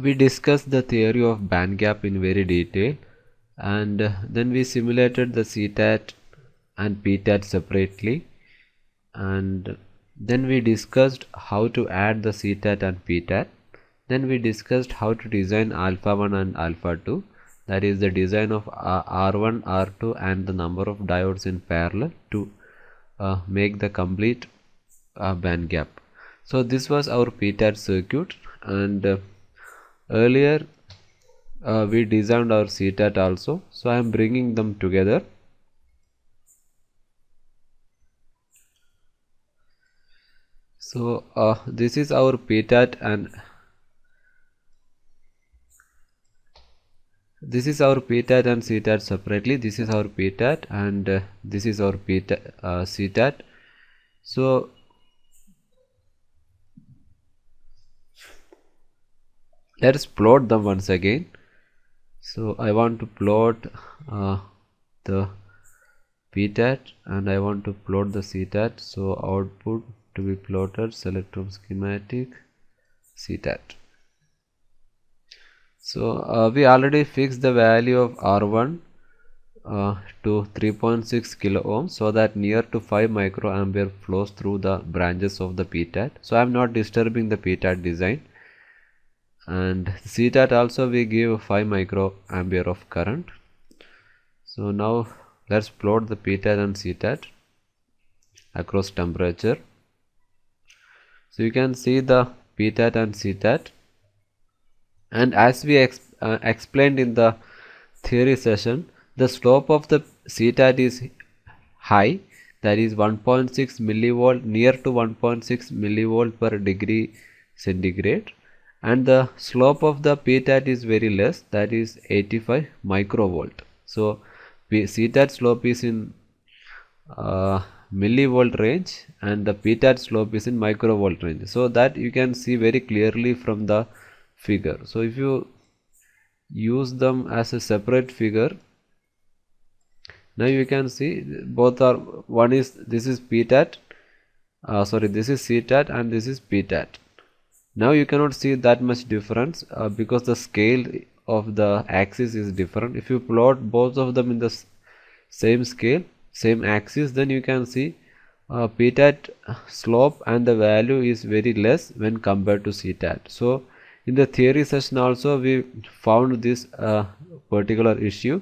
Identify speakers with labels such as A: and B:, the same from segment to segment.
A: We discussed the theory of band gap in very detail, and then we simulated the CTAT and PTAT separately, and then we discussed how to add the CTAT and PTAT. Then we discussed how to design alpha 1 and alpha 2, that is the design of R1, R2 and the number of diodes in parallel to make the complete band gap. So this was our PTAT circuit, and earlier we designed our CTAT also, so I am bringing them together. So this is our PTAT and this is our PTAT and CTAT separately. This is our PTAT and this is our CTAT. So let's plot them once again. So I want to plot the PTAT and I want to plot the CTAT. So output to be plotted, select from schematic, CTAT. So we already fixed the value of R1 to 3.6 kilo ohms, so that near to 5 microampere flows through the branches of the PTAT. So I am not disturbing the PTAT design, and CTAT also we give 5 microampere of current. So now let's plot the PTAT and CTAT across temperature. So you can see the PTAT and CTAT, and as we explained in the theory session, the slope of the CTAT is high, that is 1.6 millivolt, near to 1.6 millivolt per degree centigrade, and the slope of the PTAT is very less, that is 85 microvolt. So CTAT slope is in millivolt range and the PTAT slope is in microvolt range, so that you can see very clearly from the figure. So if you use them as a separate figure, now you can see both are, one is, this is PTAT, this is CTAT and this is PTAT. Now you cannot see that much difference because the scale of the axis is different. If you plot both of them in the same scale, same axis, then you can see PTAT slope and the value is very less when compared to CTAT. So in the theory session also we found this particular issue,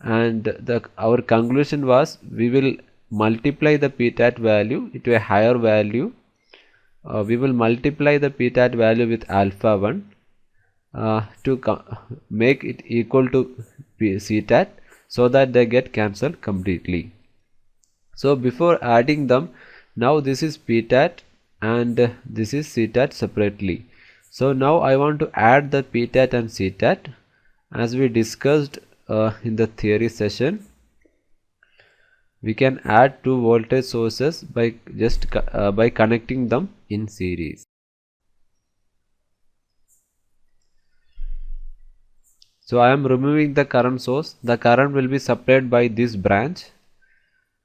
A: and our conclusion was we will multiply the PTAT value to a higher value. We will multiply the PTAT value with alpha 1 to make it equal to CTAT, so that they get cancelled completely. So before adding them, now this is PTAT and this is CTAT separately. So now I want to add the PTAT and CTAT as we discussed in the theory session. We can add two voltage sources by just by connecting them in series. So I am removing the current source. The current will be supplied by this branch.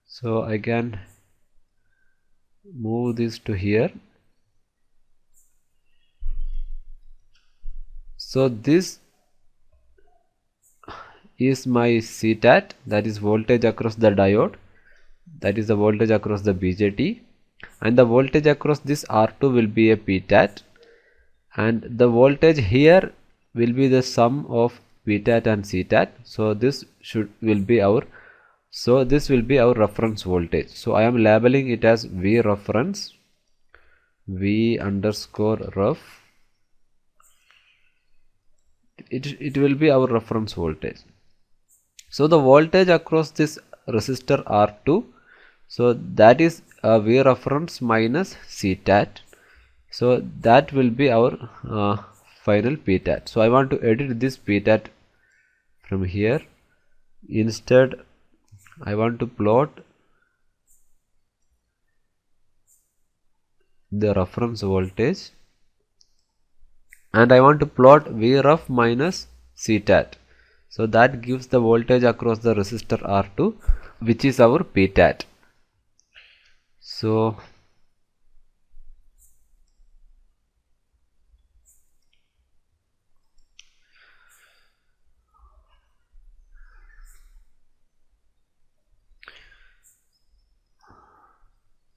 A: So I can move this to here. So this is my CTAT, that is voltage across the diode, that is the voltage across the BJT, and the voltage across this R2 will be a PTAT, and the voltage here will be the sum of PTAT and CTAT. So this will be our reference voltage. So I am labeling it as V reference, V underscore ref. It will be our reference voltage. So the voltage across this resistor R2, so that is V reference minus CTAT. So that will be our final PTAT. So I want to edit this PTAT from here. Instead I want to plot the reference voltage and I want to plot Vref minus CTAT. So that gives the voltage across the resistor R2, which is our PTAT. So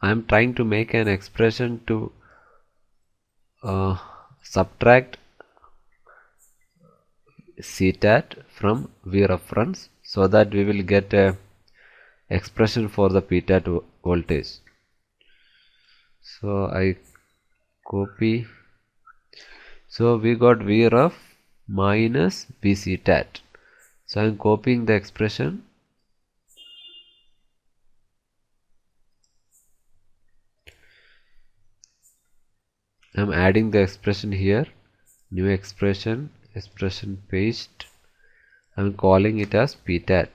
A: I am trying to make an expression to subtract CTAT from V reference so that we will get a expression for the PTAT voltage. So I copy. So we got Vref minus VCTAT. So I am copying the expression. I am adding the expression here. New expression paste. I am calling it as PTAT.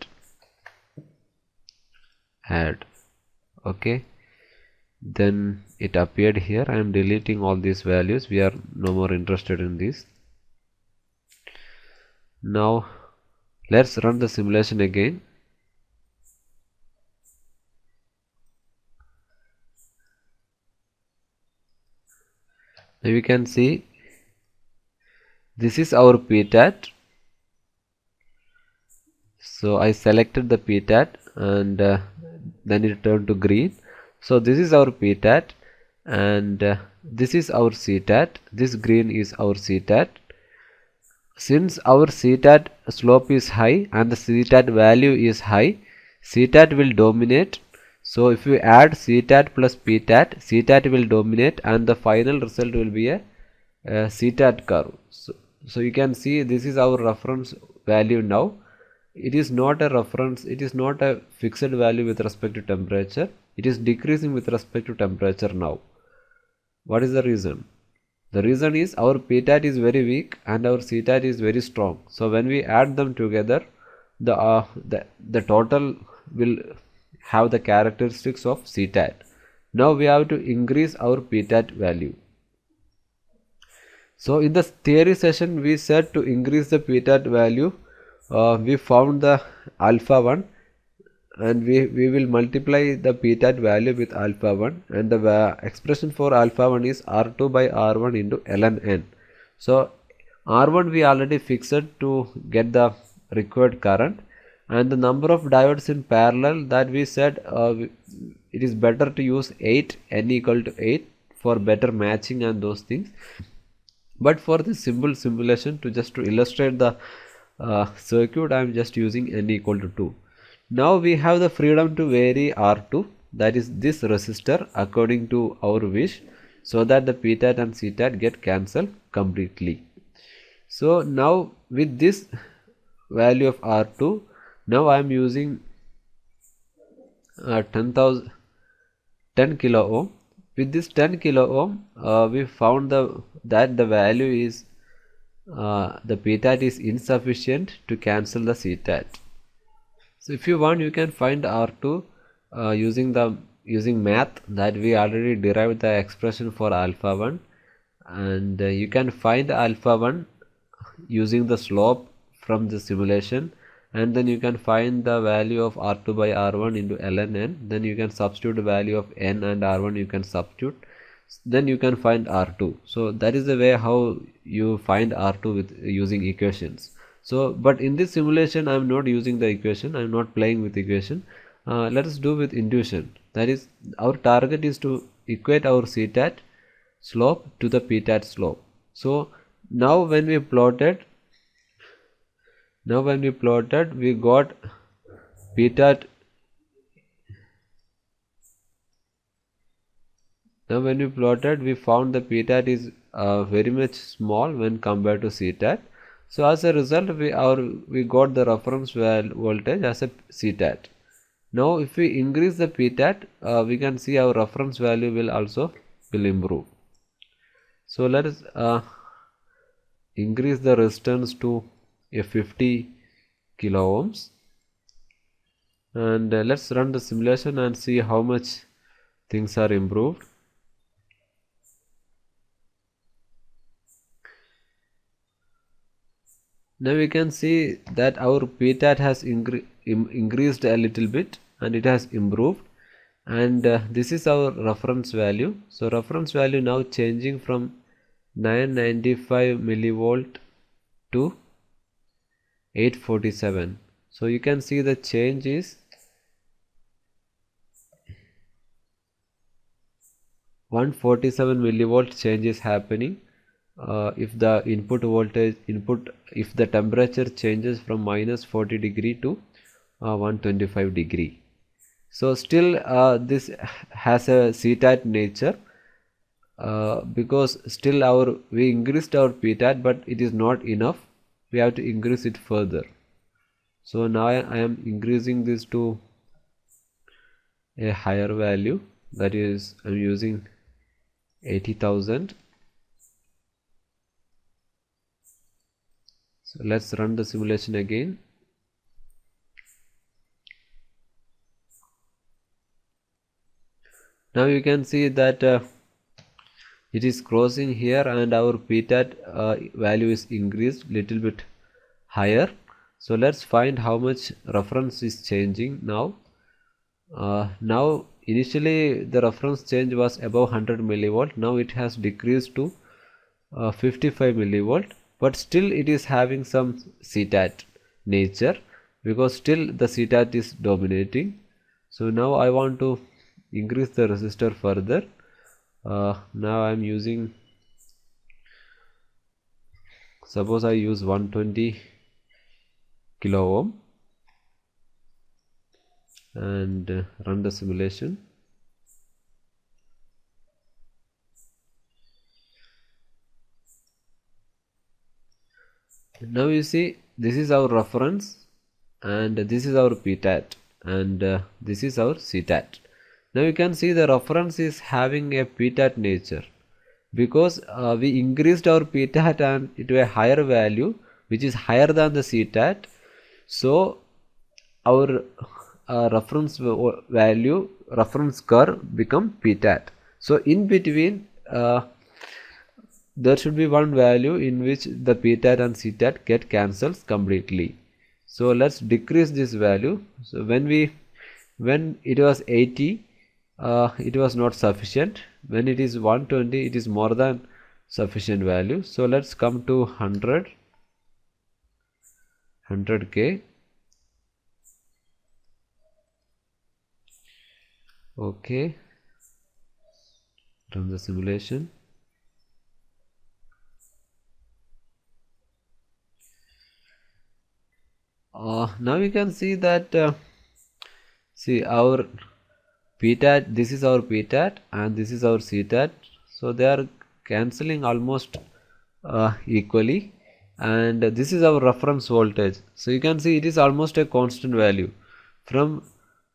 A: Add. Okay. Then it appeared here. I am deleting all these values. We are no more interested in this. Now let's run the simulation again. Now you can see this is our PTAT. So I selected the PTAT and then it turned to green. So this is our PTAT and this is our CTAT. This green is our CTAT. Since our CTAT slope is high and the CTAT value is high, CTAT will dominate. So if we add CTAT plus PTAT, CTAT will dominate and the final result will be a CTAT curve. So you can see this is our reference value now. It is not a reference, it is not a fixed value with respect to temperature. It is decreasing with respect to temperature now. What is the reason? The reason is our PTAT is very weak and our CTAT is very strong. So when we add them together, the total will have the characteristics of CTAT. Now we have to increase our PTAT value. So in the theory session we said to increase the PTAT value, we found the alpha 1 and we will multiply the PTAT value with alpha 1 and the expression for alpha 1 is R2 by R1 into ln n. So R1 we already fixed to get the required current and the number of diodes in parallel that we said it is better to use 8, n equal to 8 for better matching and those things. But for this simple simulation to illustrate the circuit, I am just using n equal to 2. Now we have the freedom to vary R2, that is this resistor, according to our wish, so that the PTAT and CTAT get cancelled completely. So now with this value of R2, now I am using 10 kilo ohm. With this 10 kilo ohm, we found that the value is the PTAT is insufficient to cancel the CTAT. So if you want, you can find R2 using math that we already derived the expression for alpha 1, and you can find alpha 1 using the slope from the simulation, and then you can find the value of R2 by R1 into ln n. Then you can substitute the value of n and R1, you can substitute, then you can find R2. So that is the way how you find R2 with using equations. So but in this simulation I am not using the equation, I am not playing with equation. Let us do with intuition. That is, our target is to equate our CTAT slope to the PTAT slope. So now when we plotted we got PTAT. Now when we plotted, we found the PTAT is very much small when compared to CTAT. So as a result, we got the reference voltage as a CTAT. Now if we increase the PTAT, we can see our reference value will improve. So let us increase the resistance to a 50 kilo ohms, and let's run the simulation and see how much things are improved. Now we can see that our PTAT has increased a little bit and it has improved, and this is our reference value. So reference value now changing from 995 millivolt to 847. So you can see the change is 147 millivolt change is happening if the if the temperature changes from -40 degree to 125 degree. So still this has a CTAT nature because still we increased our PTAT, but it is not enough. We have to increase it further. So now I am increasing this to a higher value, that is I am using 80,000. So let's run the simulation again. Now you can see that it is crossing here and our PTAT value is increased little bit higher. So let's find how much reference is changing now. Now initially the reference change was above 100 millivolt. Now it has decreased to 55 millivolt, but still it is having some CTAT nature because still the CTAT is dominating. So now I want to increase the resistor further. Now I am using, suppose I use 120 kilo ohm and run the simulation. Now you see this is our reference and this is our PTAT and this is our CTAT. Now you can see the reference is having a PTAT nature because we increased our PTAT and to a higher value which is higher than the CTAT. So our reference value, reference curve become PTAT. So in between there should be one value in which the PTAT and CTAT get cancels completely. So let's decrease this value. So when it was 80, it was not sufficient. When it is 120, it is more than sufficient value. So let's come to 100K. Okay, run the simulation. Now you can see that see our PTAT, this is our PTAT and this is our CTAT. So they are cancelling almost equally, and this is our reference voltage. So you can see it is almost a constant value from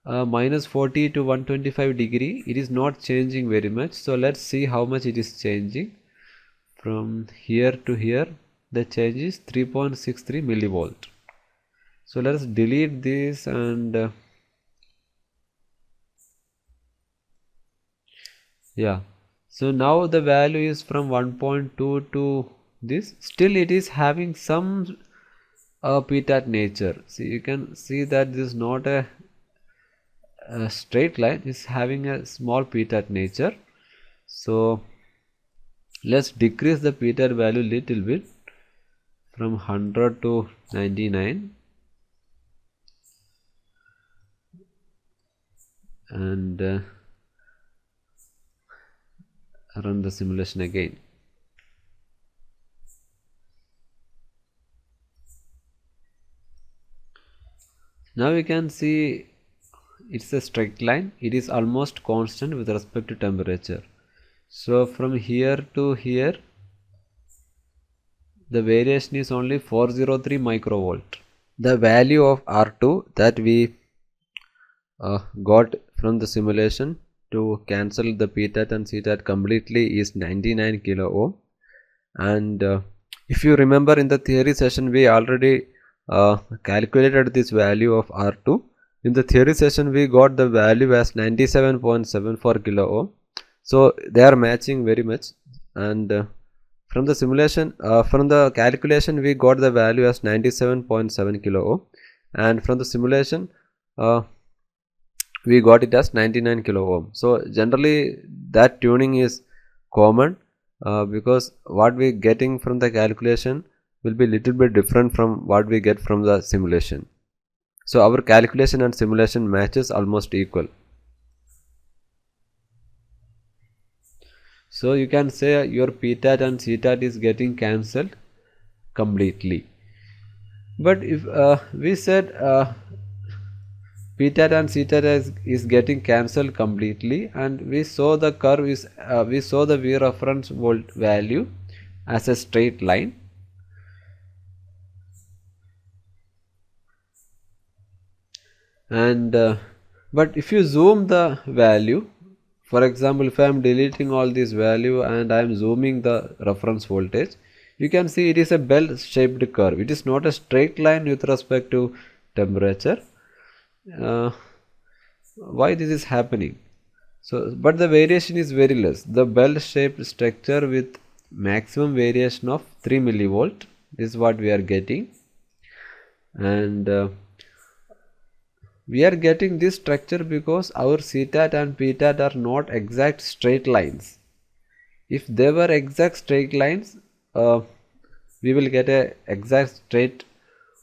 A: -40 to 125 degree. It is not changing very much. So let's see how much it is changing. From here to here the change is 3.63 millivolt. So let's delete this and yeah, so now the value is from 1.2 to this. Still it is having some PTAT nature. See, you can see that this is not a straight line, is having a small PTAT nature. So let's decrease the PTAT value little bit from 100 to 99 and run the simulation again. Now we can see it's a straight line. It is almost constant with respect to temperature. So from here to here the variation is only 403 microvolt. The value of R2 that we got from the simulation to cancel the PTAT and CTAT completely is 99 kilo ohm. And if you remember in the theory session we already calculated this value of R2. In the theory session we got the value as 97.74 kilo ohm. So they are matching very much, and from the simulation, from the calculation we got the value as 97.7 kilo ohm, and from the simulation we got it as 99 kilo ohm. So generally that tuning is common because what we getting from the calculation will be little bit different from what we get from the simulation. So our calculation and simulation matches almost equal. So you can say your ptat and ctat is getting cancelled completely. But if we said ptat and ctat is getting cancelled completely, and we saw the curve is we saw the V reference volt value as a straight line. And but if you zoom the value, for example, if I am deleting all this value and I am zooming the reference voltage, you can see it is a bell shaped curve. It is not a straight line with respect to temperature. Why this is happening? So but the variation is very less. The bell shaped structure with maximum variation of 3 millivolt is what we are getting. And we are getting this structure because our ctat and ptat are not exact straight lines. If they were exact straight lines, we will get a exact straight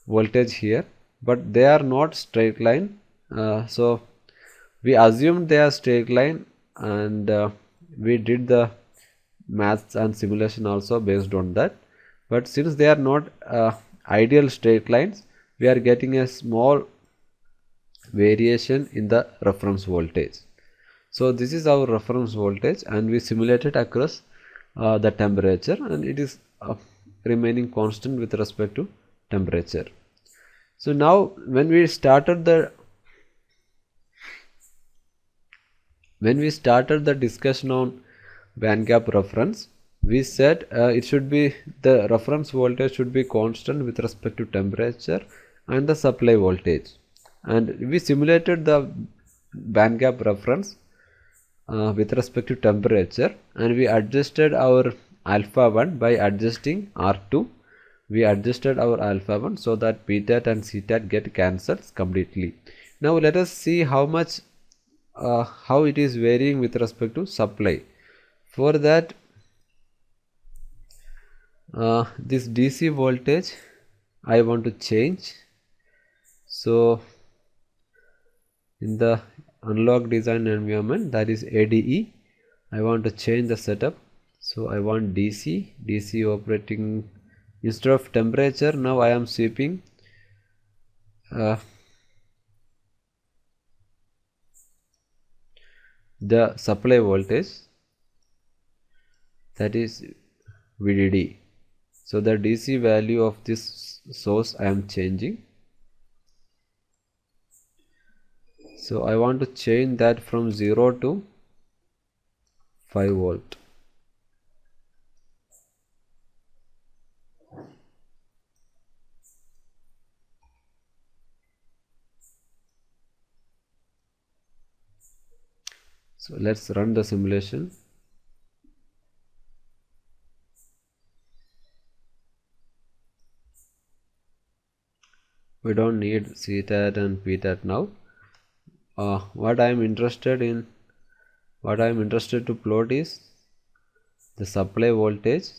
A: voltage here, but they are not straight line. So we assumed they are straight line, and we did the maths and simulation also based on that. But since they are not ideal straight lines, we are getting a small variation in the reference voltage. So this is our reference voltage, and we simulated across the temperature, and it is remaining constant with respect to temperature. So now when we started the discussion on bandgap reference, we said it should be the reference voltage should be constant with respect to temperature and the supply voltage. And we simulated the bandgap reference with respect to temperature, and we adjusted our alpha 1 by adjusting R2. We adjusted our alpha 1 so that ptat and ctat get cancelled completely. Now let us see how much how it is varying with respect to supply. For that, this DC voltage I want to change. So in the analog design environment, that is ADE, I want to change the setup. So I want DC operating instead of temperature. Now I am sweeping the supply voltage, that is VDD. So the DC value of this source I am changing. So I want to change that from 0 to 5 volt. So let's run the simulation. We don't need ctat and ptat now. What I am interested to plot is the supply voltage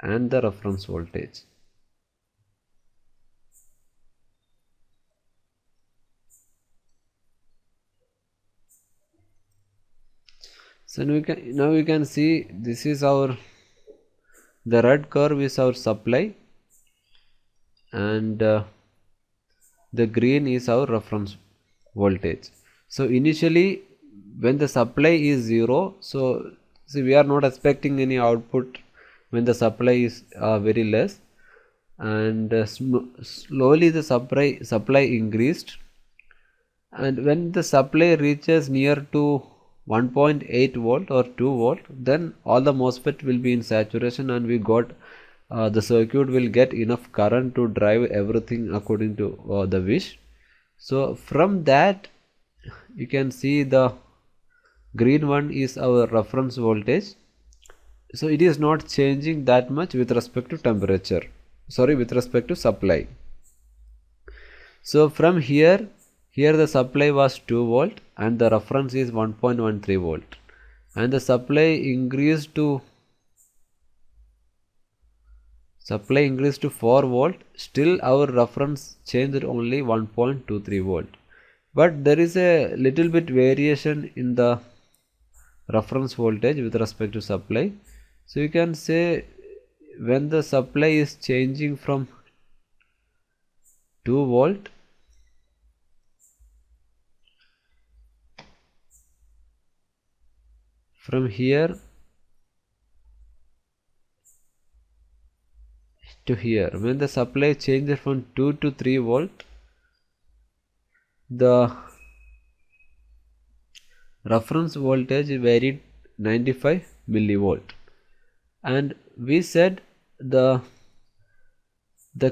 A: and the reference voltage. So now we can see this is the red curve is our supply, and the green is our reference voltage. So initially when the supply is 0, so see we are not expecting any output when the supply is very less, and slowly the supply increased, and when the supply reaches near to 1.8 volt or 2 volt, then all the MOSFET will be in saturation, and we got the circuit will get enough current to drive everything according to the wish. So from that you can see the green one is our reference voltage. So it is not changing that much with respect to temperature, with respect to supply. So from here the supply was 2 volt and the reference is 1.13 volt, and the supply increased to 4 volt. Still our reference changed only 1.23 volt, but there is a little bit variation in the reference voltage with respect to supply. So you can say when the supply is changing from 2 volt from here to here, when the supply changes from 2 to 3 volt, the reference voltage varied 95 millivolt, and we said the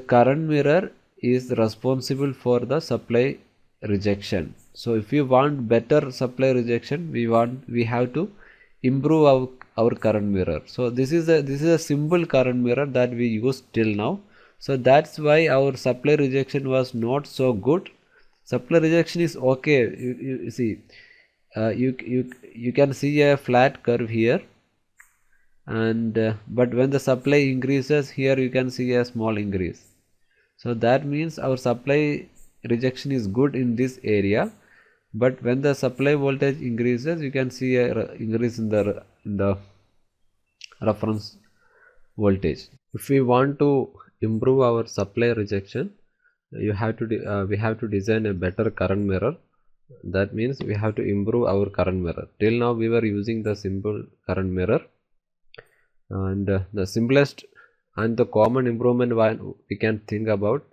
A: current mirror is responsible for the supply rejection. So if you want better supply rejection, we have to improve our current mirror. So this is a simple current mirror that we use till now. So that's why our supply rejection was not so good. Supply rejection is okay. You see, you can see a flat curve here, and but when the supply increases here, you can see a small increase. So that means our supply rejection is good in this area, but when the supply voltage increases, you can see a increase in the reference voltage. If we want to improve our supply rejection, we have to design a better current mirror. That means we have to improve our current mirror. Till now we were using the simple current mirror, and the simplest and the common improvement we can think about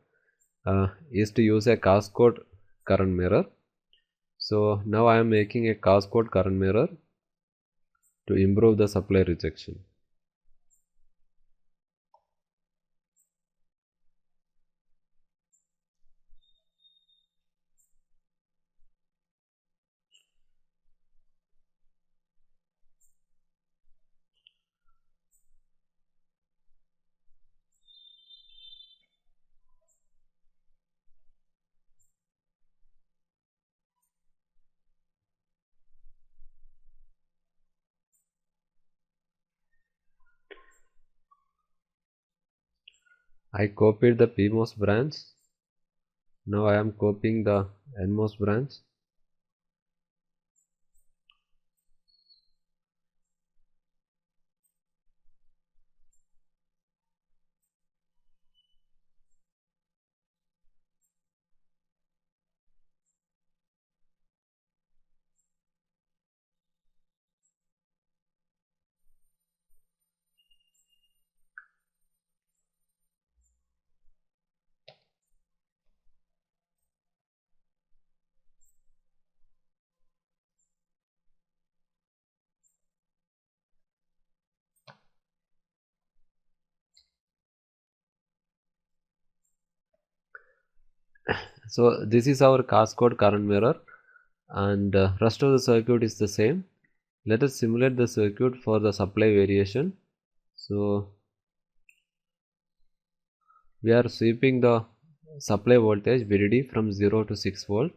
A: is to use a Cascode current mirror. So now I am making a Cascode current mirror to improve the supply rejection. I copied the PMOS branch. Now I am copying the NMOS branch. So this is our Cascode current mirror, and rest of the circuit is the same. Let us simulate the circuit for the supply variation. So we are sweeping the supply voltage VDD from 0 to 6 volt.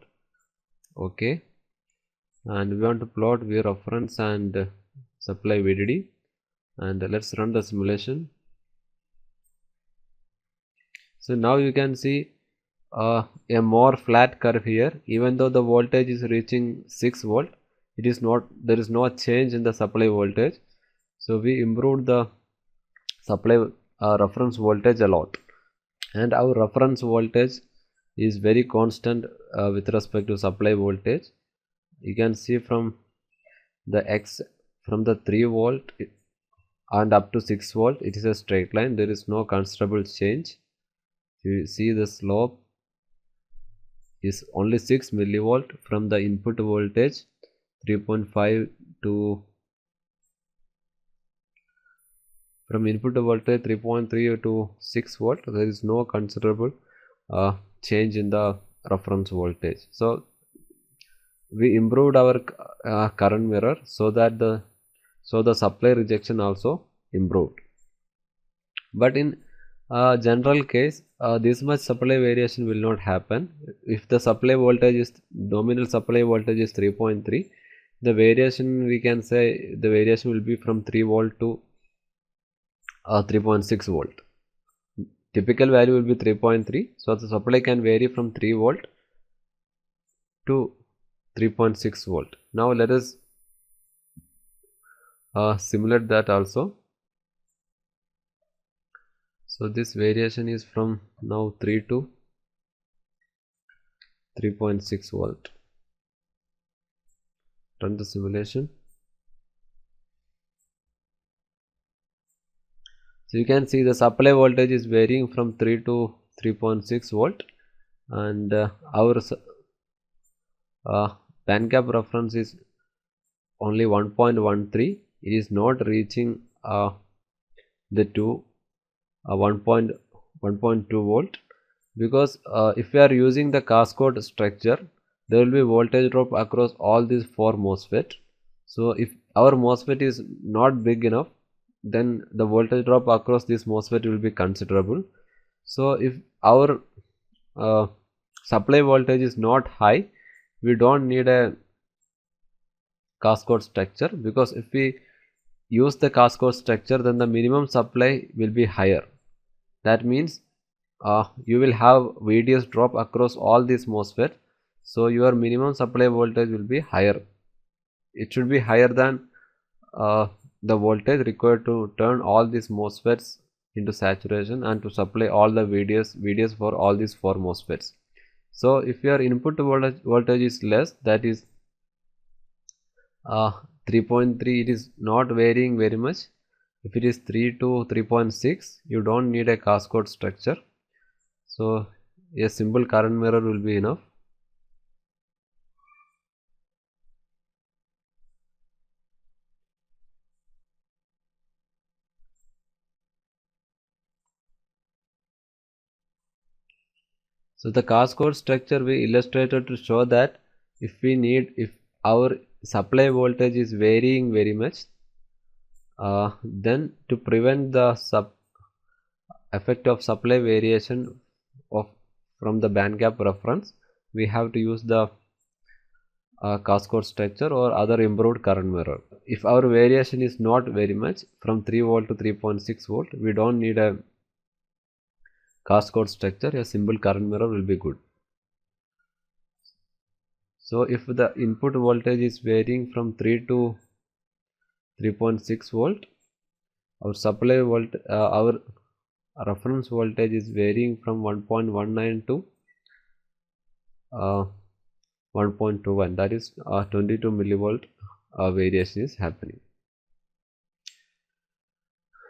A: Okay, and we want to plot V reference and supply VDD, and let's run the simulation. So now you can see a more flat curve here. Even though the voltage is reaching 6 volt, there is no change in the supply voltage. So we improved the supply reference voltage a lot, and our reference voltage is very constant with respect to supply voltage. You can see from the X, from the 3 volt and up to 6 volt, it is a straight line. There is no considerable change. You see the slope is only 6 millivolt from the input voltage 3.5 to from input voltage 3.3 to 6 volt. There is no considerable change in the reference voltage. So we improved our current mirror so that the supply rejection also improved. But in general case, this much supply variation will not happen. If the supply voltage is nominal supply voltage is 3.3, the variation, we can say the variation will be from 3 volt to 3.6 volt. Typical value will be 3.3, so the supply can vary from 3 volt to 3.6 volt. Now let us simulate that also. So this variation is from now 3 to 3.6 volt. Run the simulation. So you can see the supply voltage is varying from 3 to 3.6 volt, and our bandgap reference is only 1.13. It is not reaching the 1.2 volt, because if we are using the Cascode structure, there will be voltage drop across all these 4 MOSFET. So if our MOSFET is not big enough, then the voltage drop across this MOSFET will be considerable. So if our supply voltage is not high, we don't need a Cascode structure, because if we use the Cascode structure, then the minimum supply will be higher. That means you will have VDS drop across all these MOSFET, so your minimum supply voltage will be higher. It should be higher than the voltage required to turn all these MOSFETs into saturation and to supply all the VDS for all these 4 MOSFETs. So if your input voltage is less, that is 3.3, it is not varying very much. If it is 3 to 3.6, you don't need a Cascode structure. So a simple current mirror will be enough. So the Cascode structure we illustrated to show that if our supply voltage is varying very much, then to prevent the effect of supply variation from the bandgap reference, we have to use the Cascode structure or other improved current mirror. If our variation is not very much, from 3 volt to 3.6 volt, we don't need a Cascode structure. A simple current mirror will be good. So if the input voltage is varying from 3 to 3.6 volt, our supply our reference voltage is varying from 1.19 to 1.21, that is 22 millivolt variation is happening.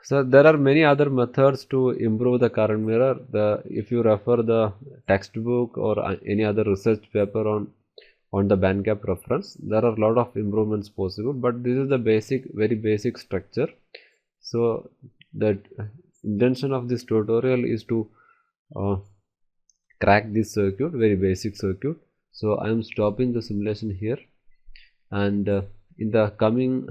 A: So there are many other methods to improve the current mirror. If you refer the textbook or any other research paper on the bandgap reference, there are a lot of improvements possible, but this is the very basic structure. So the intention of this tutorial is to crack this circuit, very basic circuit. So I am stopping the simulation here, and in the coming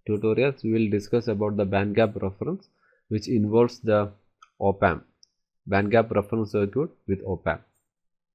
A: tutorials we will discuss about the bandgap reference, which involves the op amp, bandgap reference circuit with op amp.